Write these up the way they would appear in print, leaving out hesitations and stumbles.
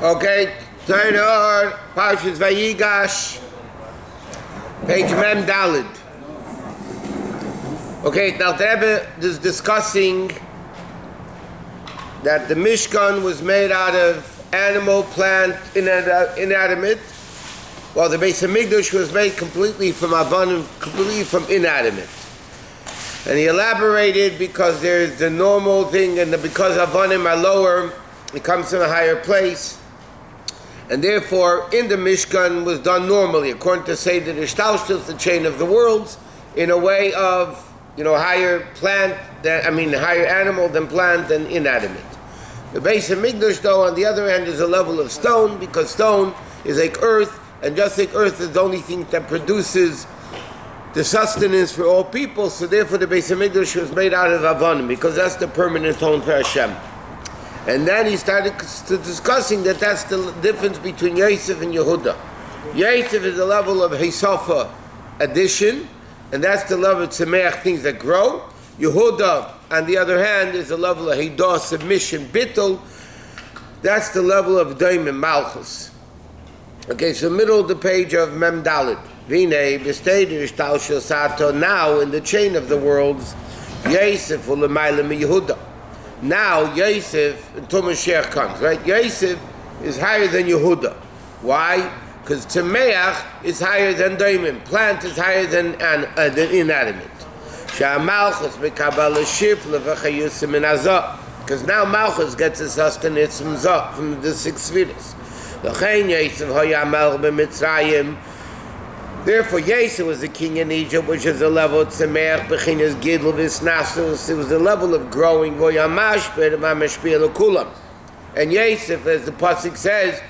Okay, Torah Or Page Vayigash, page Mem Dalid. Okay, now the Rebbe is discussing that the Mishkan was made out of animal, plant, inanimate, while the Beis Hamikdash was made completely from Avanim, completely from inanimate. And he elaborated because there's the normal thing, and because Avanim are lower, it comes from a higher place. And therefore, in the Mishkan was done normally, according to say the Ishtalshus, the chain of the worlds, in a way of, higher higher animal than plant than inanimate. The Beis Hamikdash, though, on the other hand, is a level of stone, because stone is like earth, and just like earth is the only thing that produces the sustenance for all people, so therefore the Beis Hamikdash was made out of Avanim, because that's the permanent home for Hashem. And then he started discussing that that's the difference between Yosef and Yehuda. Yosef is the level of Hisofa addition, and that's the level of Tzemeach, things that grow. Yehuda, on the other hand, is the level of Hidah, submission, Bittul. That's the level of Daim and Malchus. Okay, so middle of the page of Mem Dalit. Vine, B'steder, Shtal Sato, now in the chain of the worlds, Yosef u'lemayla Yehuda. Now Yosef, until Mashiach comes, right? Yosef is higher than Yehuda. Why? Because Tzemeach is higher than Daimim. Plant is higher than inanimate. Sha'amalchus b'kabbalah shifla v'chayusim min azah. Because now Malchus gets his sustenance from Zah, from the six spheres. L'chein Yosef haya melech b'Mitzrayim. Therefore, Yosef was the king in Egypt, which is the level of Tzemeach, Bechinas Gidl, Visnasus. It was the level of growing. And Yosef, as the pasuk says,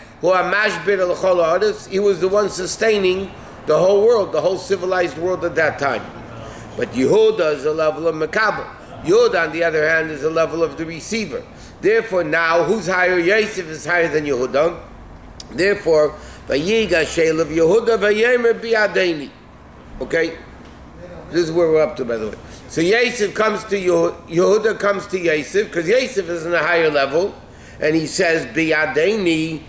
he was the one sustaining the whole world, the whole civilized world at that time. But Yehuda is the level of Makabel. Yehuda, on the other hand, is the level of the receiver. Therefore, now, who's higher? Yosef is higher than Yehuda. Therefore, Vayigash of Yehuda Vayemer bi'adeini. Okay? This is where we're up to, by the way. So Yosef comes to Yehuda comes to Yosef, because Yosef is in a higher level, and he says, bi'adeini,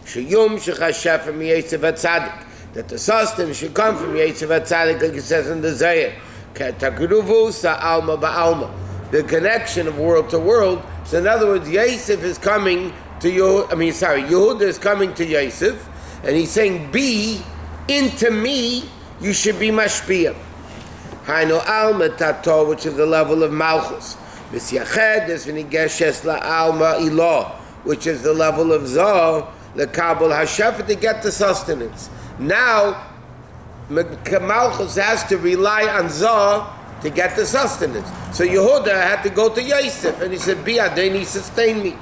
sheyum shechashef from Yosef HaTzadik, that the sustenance should come from Yosef HaTzadik, like it says in the Zayah, K'takruvu sa'alma ba'alma, the connection of world to world. So in other words, Yosef is coming to Yehuda is coming to Yosef, and he's saying, be into me, you should be mashpia. Hainu alma tato, which is the level of malchus. Misyached is v'nigeshes la alma ilah, which is the level of zah, lekabel hashefet, to get the sustenance. Now, malchus has to rely on zah to get the sustenance. So Yehuda had to go to Yosef, and he said, bi'adeni, sustain me.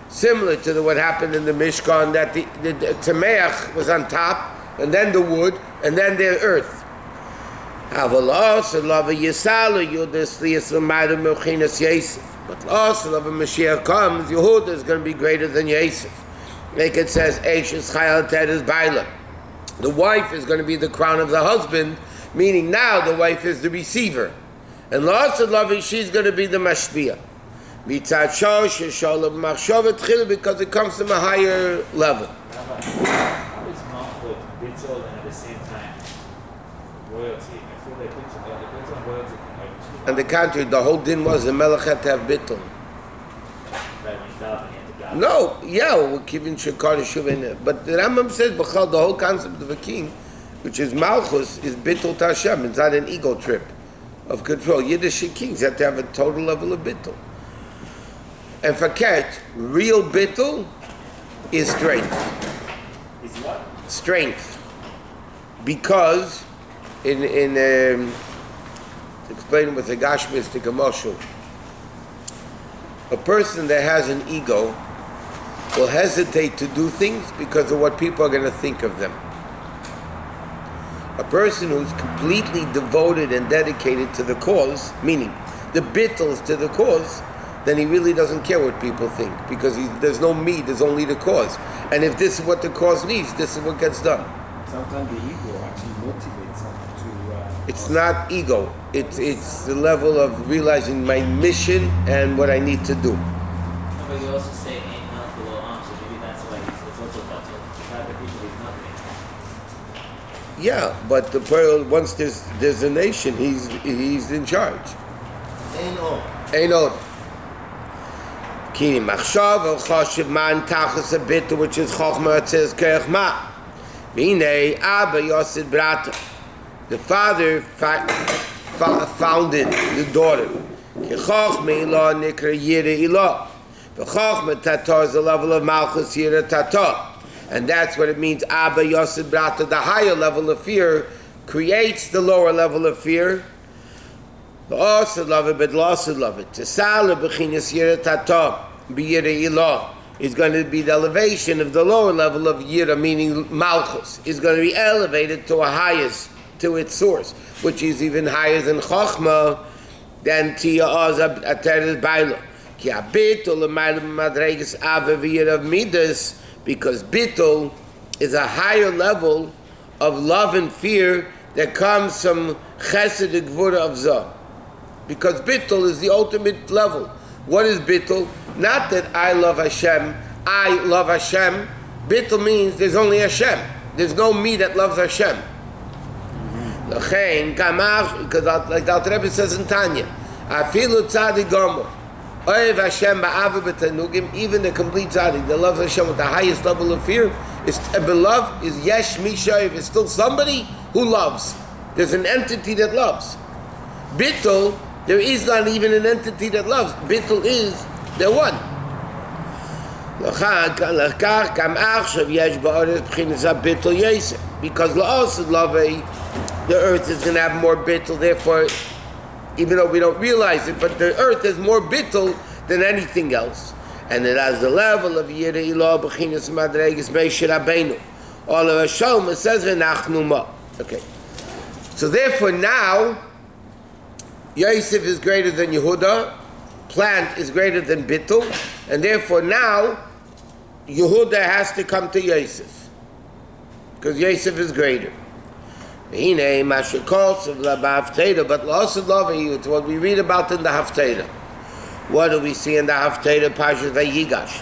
Similar to what happened in the Mishkan, that the Tzemeach was on top, and then the wood, and then the earth. But also, when Mashiach comes, Yehuda is going to be greater than Yosef. Like it says, the wife is going to be the crown of the husband, meaning now the wife is the receiver. And lots of love, she's going to be the mashpia. Because it comes from a higher level. How is Malchut Bittul and at the same time royalty? I feel like Bittul and royalty are two. On the contrary, the whole din was the Melech had to have Bittul. No, we're giving Shekar Shuvin. But the Rambam says, the whole concept of a king, which is Malchus, is Bittul to Hashem. It's not an ego trip of control. Yiddish kings have to have a total level of bittul. And for Ket, real bittul is strength. Is what? Strength. Because, in explaining with the Gash mystic emotion, a person that has an ego will hesitate to do things because of what people are going to think of them. A person who's completely devoted and dedicated to the cause, meaning the bittles to the cause, then he really doesn't care what people think, because there's no me, there's only the cause. And if this is what the cause needs, this is what gets done. Sometimes the ego actually motivates him to It's not ego. It's the level of realizing my mission and what I need to do. No, but you also say ain't not below arm, so maybe that's why it's also better. It's not the people he's not in. Yeah, but the pearl, once there's a nation, he's in charge. Ain't od. Kini machshav el chashiv man tachas a bit, which is chokhmah. It says kerchma. Minei Abba Yosef Brata. The father founded the daughter. Kechokhmah ilah nikra yira ilah. The chokhmah tata is the level of malchus yira tata. And that's what it means, Abba Yosef Brata. The higher level of fear creates the lower level of fear. The also love it, but also love it. Tesala b'chinas yira tata b'yira ilah is going to be the elevation of the lower level of yira, meaning malchus, is going to be elevated to a highest, to its source, which is even higher than chokhmah, than tiya azab ateres baila. Ki abitul l'mayla madreges ava v'yira of midas. Because bittul is a higher level of love and fear that comes from chesed gvura of zah. Because bittul is the ultimate level. What is bittul? Not that I love Hashem, I love Hashem. Bittul means there's only Hashem. There's no me that loves Hashem. Because like the Alter Rebbe says in Tanya, afilu tzadi gomer. Hashem even the complete tzaddik that loves Hashem with the highest level of fear is beloved, is yesh mishayiv, is still somebody who loves. There's an entity that loves. Bittul, there is not even an entity that loves. Bittul is the one. Because the earth is going to have more bittul, therefore, even though we don't realize it, but the earth has more bittul than anything else. And it has the level of Yira Ilah B'chinas Madreges Moshe Rabbeinu. All of Hashem, it says, V'nachnu ma. Okay. So therefore now, Yosef is greater than Yehuda, plant is greater than bittul, and therefore now, Yehuda has to come to Yosef. Because Yosef is greater. But also love you. It's what we read about in the Haftarah. What do we see in the Haftarah? Parshat Vayigash.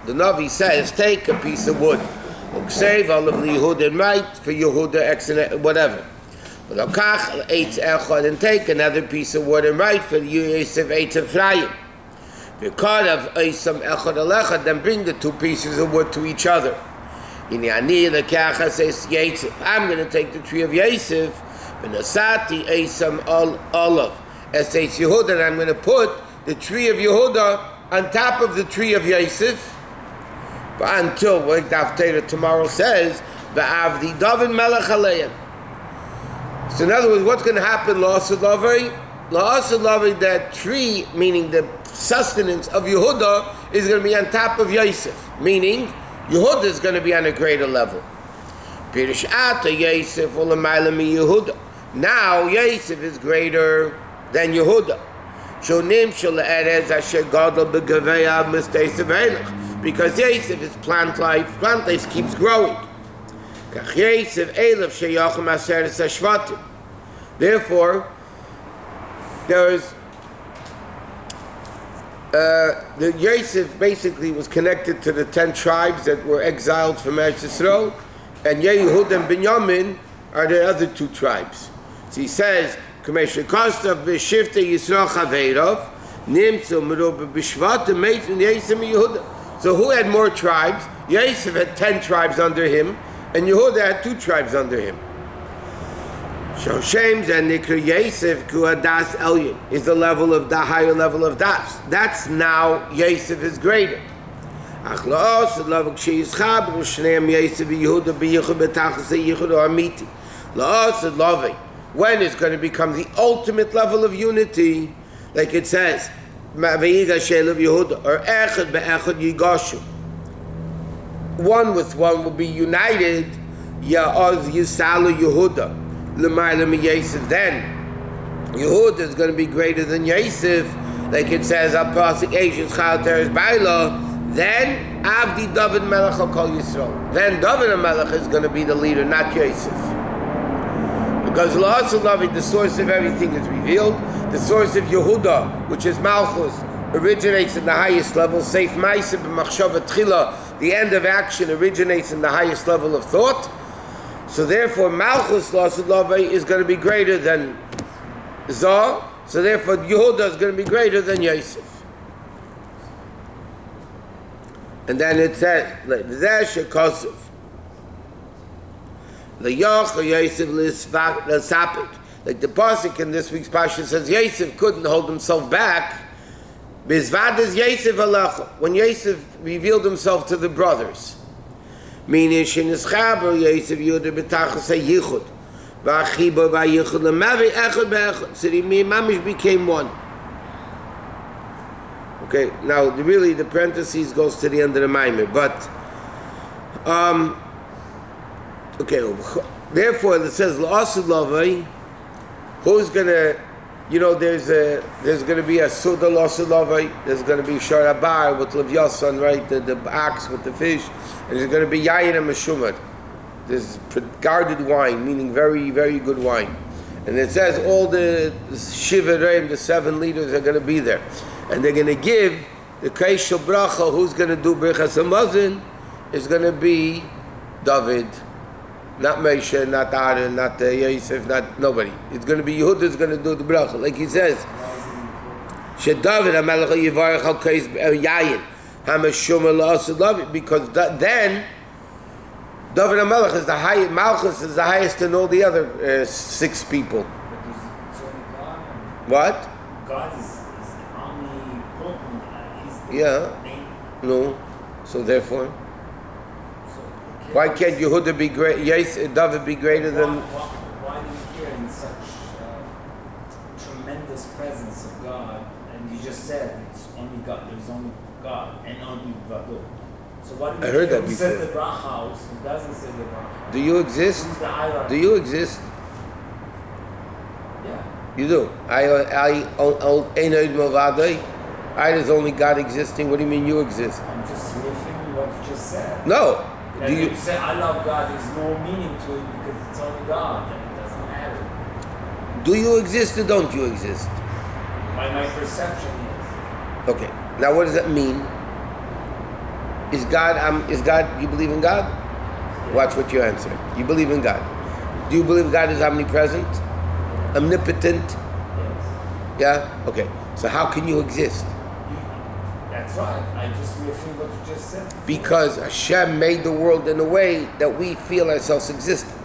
The Navi says, take a piece of wood. Save all of the Yehud and write for Yehuda, whatever. And take another piece of wood and write for Yosef Eitz Ephraim. Then bring the two pieces of wood to each other. I'm going to take the tree of Yosef, and I'm going to put the tree of Yehuda on top of the tree of Yosef, until what the Haftarah tomorrow says, so in other words, what's going to happen, that tree, meaning the sustenance of Yehuda, is going to be on top of Yosef, meaning Yehuda is going to be on a greater level. Now Yosef is greater than Yehuda. Because Yosef is plant life keeps growing. Therefore, there is the Yosef basically was connected to the 10 tribes that were exiled from Eretz Yisrael, and Yehud and Binyamin are the other 2 tribes. So he says, so who had more tribes? Yosef had 10 tribes under him, and Yehuda had 2 tribes under him. Shoshem and Nikra Yosef Kuadas Elyon is the level of the higher level of Das. That's now Yosef is greater. When it's going to become the ultimate level of unity, like it says, Vayigash of Yehuda, or Echad be'echad Yigashu. One with one will be united. Ya'oz Yisalu Yehuda. Then Yehud is going to be greater than Yosef, like it says, then Avdi David Melech Kol Yisrael. Then David Melech is going to be the leader, not Yosef. Because La'aseh Lavi, the source of everything, is revealed. The source of Yehuda, which is Malchus, originates in the highest level. Seif Ma'aseh b'machshava tchila, the end of action originates in the highest level of thought. So therefore, Malchus La'aseh Lavi is going to be greater than Zah. So therefore, Yehuda is going to be greater than Yosef. And then it says, "V'zesh shekosef l'yoch Yosef l'sapik." Like the pasuk in this week's parshat says, Yosef couldn't hold himself back. Bizvadas Yosef alacha, when Yosef revealed himself to the brothers, meaning shenischaber Yosef Yehuda b'tachas haYichud, v'achiba v'ayichud l'mavi echad be'echad. So he mamish became one. Okay, now really the parentheses goes to the end of the Maamar, but okay. Therefore, it says La'aseh Lavi. Who's gonna, there's gonna be a Suda La'aseh Lavi. There's gonna be Sharabar with Levyasan, right? The ox with the fish, and there's gonna be Yayin and Meshumad. There's guarded wine, meaning very, very good wine. And it says all the Shiva Reim, the 7 leaders, are gonna be there. And they're going to give the Kaishal Bracha. Who's going to do Birchas Hamazon is going to be David, not Moshe, not Aaron, not Yosef, not nobody. It's going to be Yehud is going to do the Bracha. Like he says, She David HaMelech Yivarech Al Kais Yayin HaMeshum La'aseh Lavi, because then David HaMelech is the highest, Malchus is the highest than all the other 6 people. What? God is Yeah. No. So therefore, why can't Yehuda be great? Yes, David be greater than? Why do you hear in such tremendous presence of God? And you just said it's only God. There's only God and only Vado. So why do you I heard that who before. says the bracha? Who doesn't say the bracha? Do you exist? Who's the hierarchy? Do you exist? Yeah. You do. I is only God existing. What do you mean you exist? I'm just riffing what you just said. No. And Do you you? say I love God? There's no meaning to it because it's only God, and it doesn't matter. Do you exist or don't you exist? By my perception, yes. Okay. Now, what does that mean? Is God? You believe in God? Watch what you answer. You believe in God. Do you believe God is omnipresent, omnipotent? Yes. Yeah. Okay. So how can you exist? That's right. I just reaffirm what you just said. Because Hashem made the world in a way that we feel ourselves existent.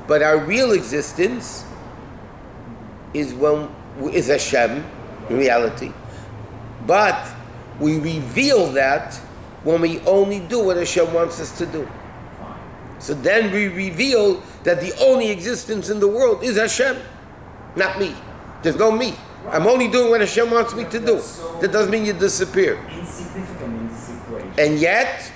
But our real existence is Hashem in reality. But we reveal that when we only do what Hashem wants us to do. So then we reveal that the only existence in the world is Hashem, not me. There's no me. I'm only doing what Hashem wants me to do. That doesn't mean you disappear. Insignificant in this equation. And yet,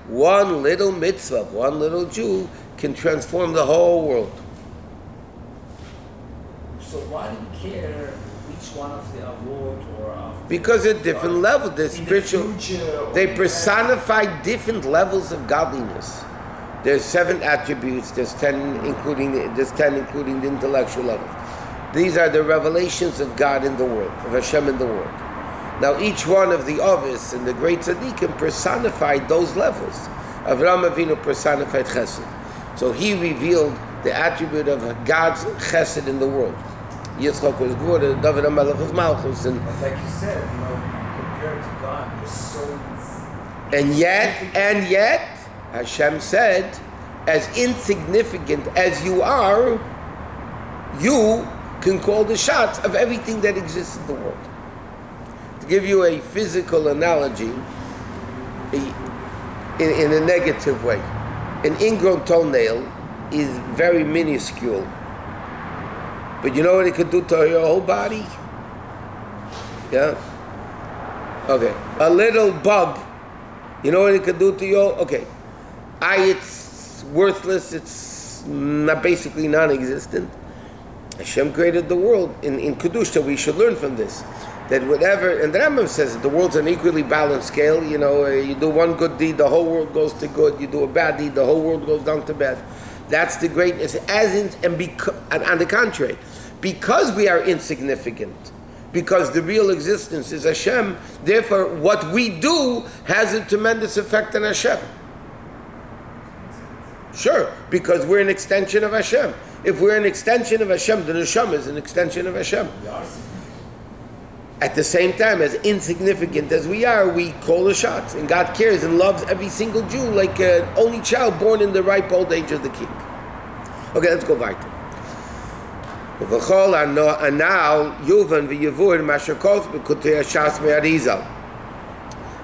one little mitzvah, one little Jew can transform the whole world. So why do you care which one of the avot or of? Because at different levels, they're spiritual. They personify different levels of godliness. There's 7 attributes. There's 10 including the intellectual level. These are the revelations of God in the world, of Hashem in the world. Now each one of the Ovis and the great tzaddikim personified those levels. Avraham Avinu personified Chesed. So he revealed the attribute of God's Chesed in the world. Yitzchak was Gvura, David HaMelech was Malchus. But like you said, compared to God, you're so... And yet, Hashem said, as insignificant as you are, you can call the shots of everything that exists in the world. To give you a physical analogy, in a negative way, an ingrown toenail is very minuscule. But you know what it could do to your whole body? Yeah? Okay. A little bug, you know what it could do to your... Okay. It's worthless, it's basically non-existent. Hashem created the world in Kedusha. We should learn from this. That whatever, and the Rambam says that the world's an equally balanced scale. You do one good deed, the whole world goes to good. You do a bad deed, the whole world goes down to bad. That's the greatness. And on the contrary, because we are insignificant, because the real existence is Hashem, therefore what we do has a tremendous effect on Hashem. Sure, because we're an extension of Hashem. If we're an extension of Hashem, the Neshama is an extension of Hashem. At the same time, as insignificant as we are, we call the shots. And God cares and loves every single Jew like an only child born in the ripe old age of the king. Okay, let's go weiter.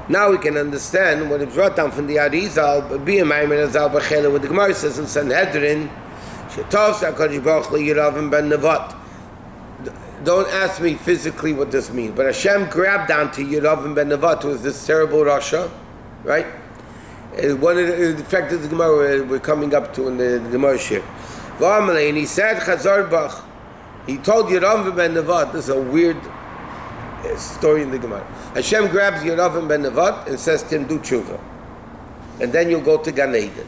Now we can understand what is brought down from the Arizal, what the Gemara says in Sanhedrin, don't ask me physically what this means, but Hashem grabbed onto Yeravim ben Nevat, who was this terrible Rasha, right? One of the effect of the Gemara we're coming up to in the Gemara shir. And he said, Chazar Bach, he told Yeravim ben Nevat, this is a weird story in the Gemara. Hashem grabs Yeravim ben Nevat and says to him, do tshuva. And then you'll go to Gan Eden.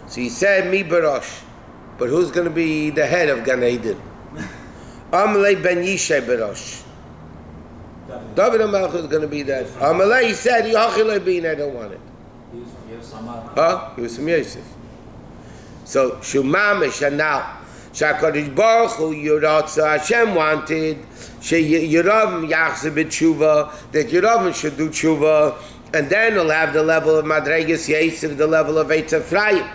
So he said, Mi Barosh. But who's going to be the head of Gan Eden? Amalei ben Yishai Barosh. David HaMelech is going to be that. Amalei, he said, Yachilei bin, I don't want it. He was from Yosef. Huh? He was from Yosef. So, Shumamish, and now, Shakadosh Baruch Hu Yeratza, Hashem wanted Yeravim Yachzeh b'tshuva, that Yeravim should do tshuva, and then he'll have the level of Madregas Yosef, the level of Eitz Ephraim.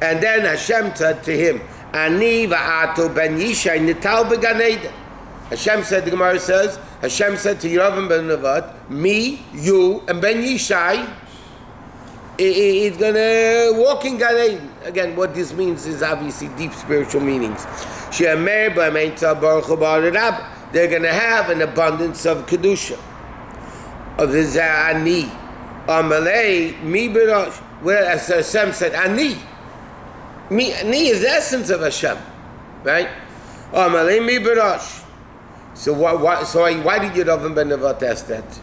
And then Hashem said to him, Ani va'ato ben Yishai nital began Eden. Hashem said, the Gemara says, Hashem said to Yeravim ben Nevat, me, you, and ben Yishai, he's going to walk in Gan Eden. Again, what this means is obviously deep spiritual meanings. They're going to have an abundance of Kedusha. Of his Ani. Amalei, mi b'rosh. Well, as Hashem said, Ani. Ani is the essence of Hashem. Right? Amalei, mi b'rosh. So why did Yeravim ben Nevat ask that?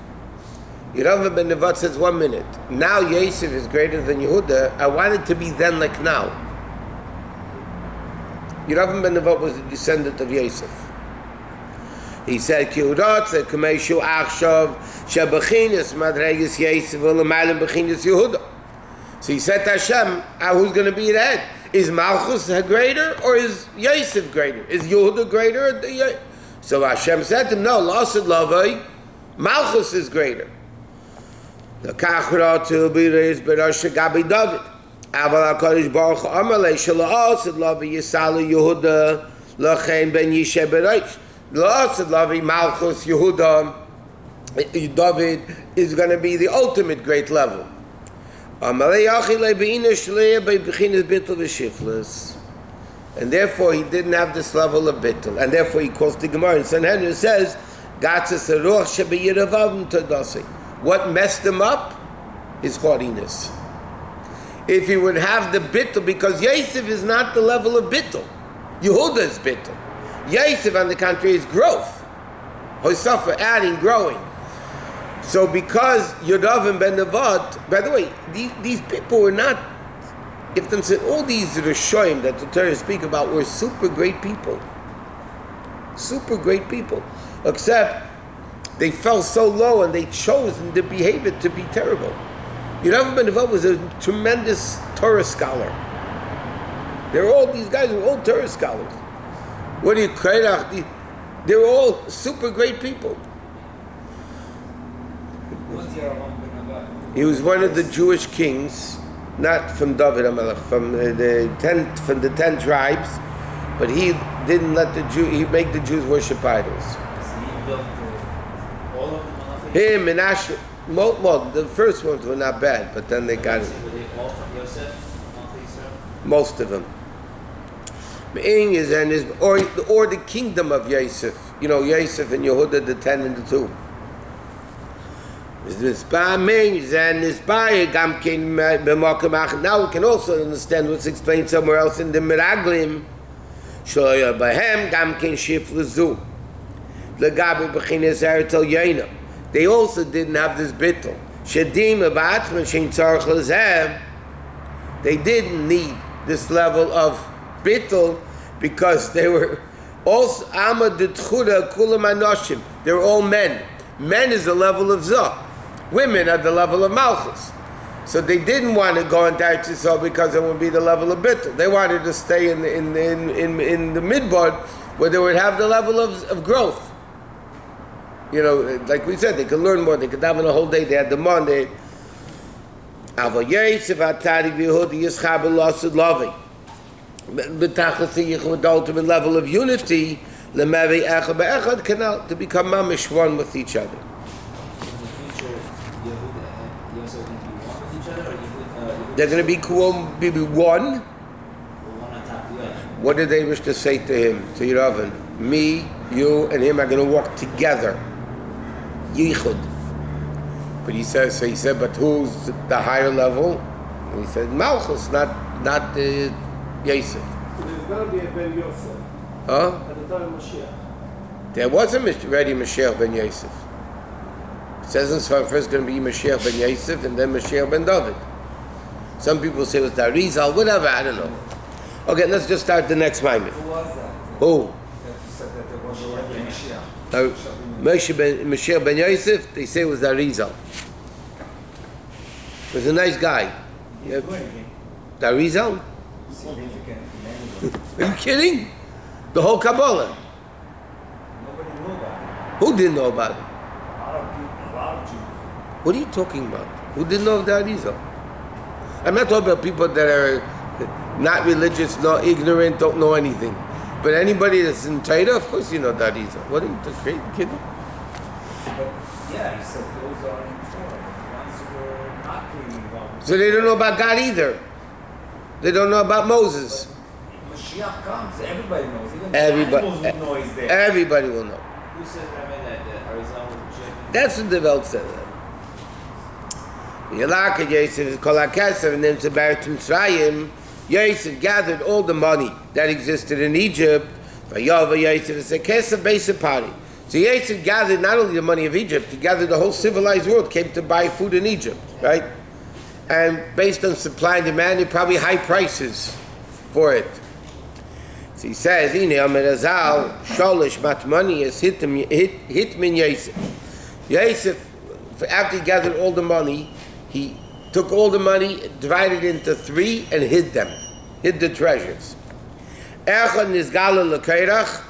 Yeravim ben Nevat says, 1 minute. Now Yosef is greater than Yehuda. I want it to be then like now. Yeravim ben Nevat was a descendant of Yosef. He said, Ki uratze k'meishu achshav shebechinas madregas Yosef u'lemaylim bechinas Yehuda. So he said to Hashem, who's going to be the head? Is Malchus greater or is Yosef greater? Is Yehuda greater? So Hashem said to him, no, Lasid Lavai, Malchus is greater. The Kachra be raised Berash Gabi David. Aval HaKadosh Baruch Hu Amalei Shala'asid Lavi Yisalu Yehuda Lachein Ben Yishai Bereish. La'asid Lavi Malchus Yehuda David is going to be the ultimate great level. Amalei Achilei Be'ina Shleya Be'bechinas Bittul V'Shiflas. And therefore he didn't have this level of Bittul. And therefore he calls the Gemara in Sanhedrin says, Gatzes Aruch Shebe'yiravav Tadasi. What messed him up is haughtiness. If he would have the bittul, because Yosef is not the level of bittul. Yehuda is bittul. Yosef, on the contrary, is growth. Hosafa, adding, growing. So because Yeravim ben Nevat, by the way, these people were not, if them said all these Rishoyim that the Torah speak about were super great people. Super great people. Except they fell so low and they chose in their behavior to be terrible. Yeravim ben Nevat was a tremendous Torah scholar. These guys were all Torah scholars. What do you credit? They were all super great people. He was one of the Jewish kings, not from David HaMelech, from the 10 tribes, but he didn't let he make the Jews worship idols. Him and Asher, well, the first ones were not bad, but then they got it. Were they all from Yosef? Most of them. Or the kingdom of Yosef. Yosef and Yehuda, the 10 and the 2. Now we can also understand what's explained somewhere else in the Miraglim. They also didn't have this bittul. They didn't need this level of bittul because they were also Amad D'Tchura Kulam Anoshim. They were all men. Men is the level of Zah. Women are the level of Malchus. So they didn't want to go into Eretz Yisrael because it would be the level of bittul. They wanted to stay in the midbar where they would have the level of growth. You know, like we said, they could learn more. They could have in a whole day. They had the Monday. The ultimate level of unity, to become mamish one with each other. In the future, Yehud and Yosef going to be one with each other, or Yehud? They're going to be one. Or one on top of the other. What did they wish to say to him, to Yeravan? Me, you, and him are going to walk together. Yehud. But he said, but who's the higher level? And he said, Malchus, not Yosef. There's going to be a Ben Yosef. Huh? At the time of Mashiach. There was already Mashiach ben Yosef. It says in Sfar first going to be Mashiach ben Yosef and then Mashiach ben David. Some people say it was Darizal, whatever, I don't know. Okay, let's just start the next Maamar. Who was that? Who? That you said that there was already Mashiach. Mashiach ben Yosef, they say it was Darizal. He was a nice guy. Yeah. Darizal? Significant. Are you kidding? The whole Kabbalah. Nobody knew about Who didn't know about it? it. A lot of Jews. What are you talking about? Who didn't know of the Arizal? I'm not talking about people that are not religious, not ignorant, don't know anything. But anybody that's in Torah, of course you know the Arizal. What are you kidding? But yeah, he said those are in Torah. The ones who were not really involved. So they don't know about God either. They don't know about Moses. But Mashiach comes, everybody knows. Even Everybody- the animals will know he's there. Everybody will know. Who said, Rebbe, that the Arizal was Mashiach? That's what the Welt said. Yelaka Yosef Kol HaKesef and then Tziberet Mitzrayim. Yosef gathered all the money that existed in Egypt. Vayava Yosef is a Kesef Beis Pari. So Yosef gathered not only the money of Egypt, he gathered the whole civilized world came to buy food in Egypt, right? And based on supply and demand, there probably high prices for it. So he says, "Ine Amar Azal Sholish Matmani is hit min Yosef." Yosef, after he gathered all the money, he took all the money, divided it into three, and hid them, hid the treasures. Echad nizgala l'kairach,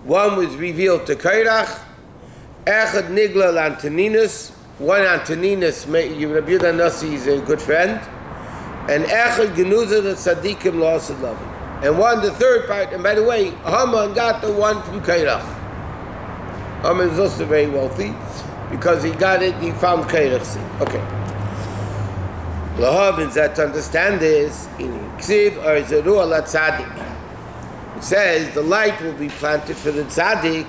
one was revealed to Kairach. Echad nigla l'Antoninus, one Antoninus, Rabbi Yehuda Nasi is a good friend. And Echad genuza l'tzadikim l'asad lavi. And one, the third part, and by the way, Haman got the one from Kairach. Haman is also very wealthy, because he got it, he found Kairach's. Okay. Lahavin, that to understand this, in Ksiv or Zeru ala Tzadik. It says the light will be planted for the Tzadik.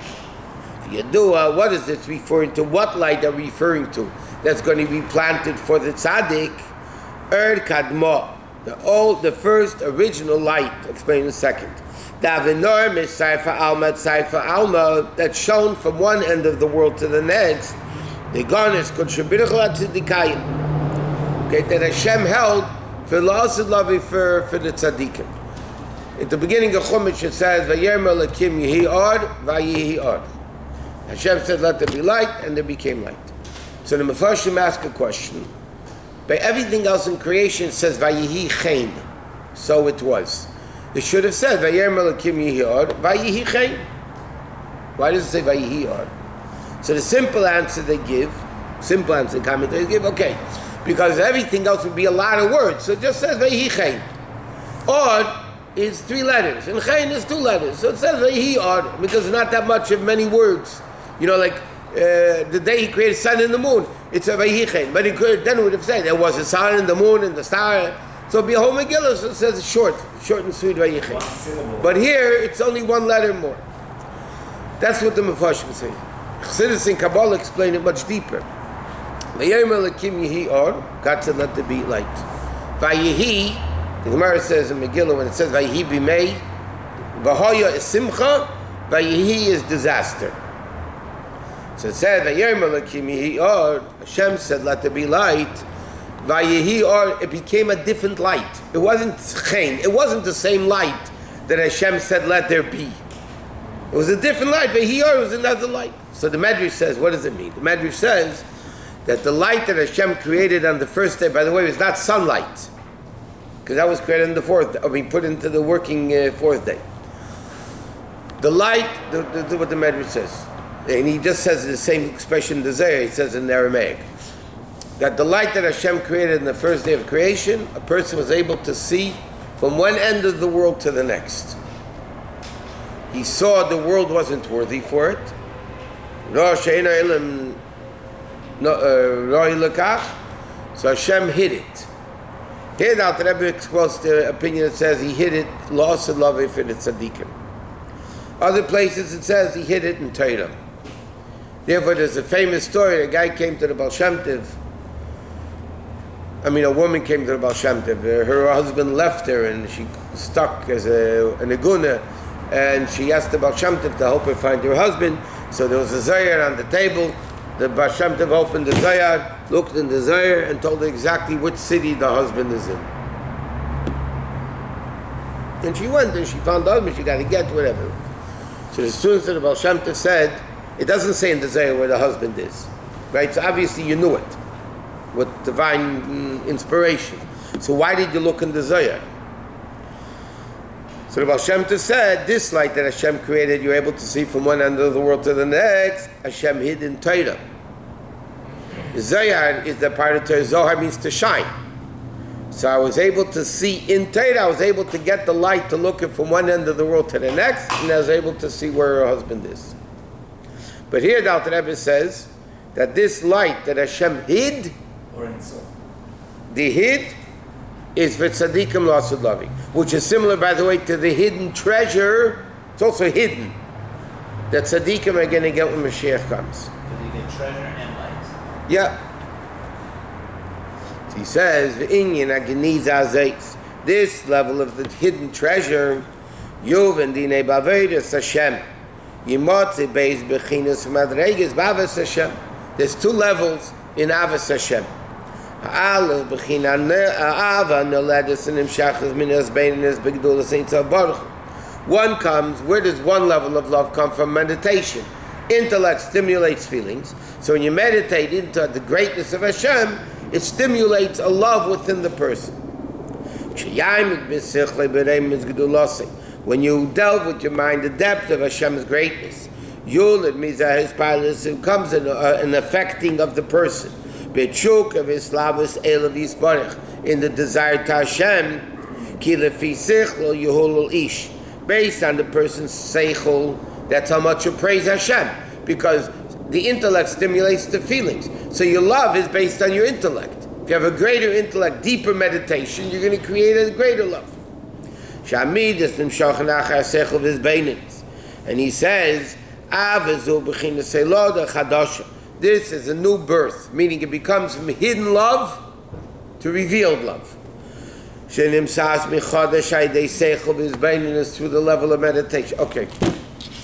Yadua, what is this referring to? What light are we referring to? That's going to be planted for the Tzadik. Kadma, the first original light. Explain in a second. Davinor Saifa Alma, that's shown from one end of the world to the next. The garnish contributed to the Tzadikayim. Okay, that Hashem held for La'asad Lavi for the tzaddikim. At the beginning of Chumash it says, Vayerma Lakim Yehi Ard, Vayihi Ard. Hashem said, let there be light, and there became light. So the Mefarshim ask a question. By everything else in creation it says, Vayihi Chen. So it was. It should have said, Vayerma Lakim Yehi Ard, Vayihi Chen. Why does it say Vayihi Ard? So the simple answer commentators give, okay, because everything else would be a lot of words. So it just says Vayihi Chen. Od is 3 letters, and Chen is 2 letters. So it says Vayihi Od, because it's not that much of many words. You know, like the day he created sun and the moon, it's a Vayihi Chen. But he could, then would have said there was a sun and the moon and the star. So it'd be a whole Megillah, so it says short and sweet Vayihi Chen. But here, it's only 1 letter more. That's what the Mefarshim say. Chassidus and Kabbalah explain it much deeper. God said, let there be light. Vayihi, the Gemara says in Megillah, when it says Vayihi b'mei, Vahoya is simcha, Vayihi is disaster. So it said, Hashem said, let there be light. Vayehi Or, it became a different light. It wasn't Chen. It wasn't the same light that Hashem said, let there be. It was a different light. Vayehi Or was another light. So the Medrash says, what does it mean? The Medrash says that the light that Hashem created on the first day, by the way, was not sunlight, because that was created on the fourth, put into the working fourth day. The light, what the Medrash says, and he just says the same expression, the Zohar, he says in Aramaic, that the light that Hashem created on the first day of creation, a person was able to see from one end of the world to the next. He saw the world wasn't worthy for it. So Hashem hid it. Here now the Rebbe quotes the opinion that says he hid it, lost and love for the tzaddikim. Other places it says he hid it in Torah. Therefore there's a famous story, a guy came to the Baal Shem Tov. A woman came to the Baal Shem Tov. Her husband left her and she was stuck as an aguna, and she asked the Baal Shem Tov to help her find her husband. So there was a Zohar on the table. The Baal Shem Tov opened the Zohar, looked in the Zohar, and told her exactly which city the husband is in. And she went and she found the husband, she got to get whatever. So the students of the Baal Shem Tov said, it doesn't say in the Zohar where the husband is. Right? So obviously you knew it with divine inspiration. So why did you look in the Zohar? So the Baal Shem Tov said, this light that Hashem created, you're able to see from one end of the world to the next, Hashem hid in Torah. The Zohar is the part of Torah. Zohar means to shine. So I was able to see in Torah, I was able to get the light to look from one end of the world to the next, and I was able to see where her husband is. But here the Alter Rebbe says that this light that Hashem hid, the hid, is for tzaddikim l'asud loving, which is similar, by the way, to the hidden treasure. It's also hidden that tzaddikim are going to get when Mashiach comes. So you get treasure and light. Yeah. So he says, this level of the hidden treasure, Yuv Dine Bavedas Hashem, Yimotzi Beis Bechinas Madreges Bavas Hashem. There's two levels in Avas Hashem. One comes, where does one level of love come from? Meditation. Intellect stimulates feelings. So when you meditate into the greatness of Hashem, it stimulates a love within the person. When you delve with your mind the depth of Hashem's greatness, Yulad Mizah Pilot, who comes in an affecting of the person. In the desire to Hashem, based on the person's seichel, that's how much you praise Hashem, because the intellect stimulates the feelings. So your love is based on your intellect. If you have a greater intellect, deeper meditation, you're going to create a greater love. And he says, this is a new birth, meaning it becomes from hidden love to revealed love. Through the level of meditation. Okay.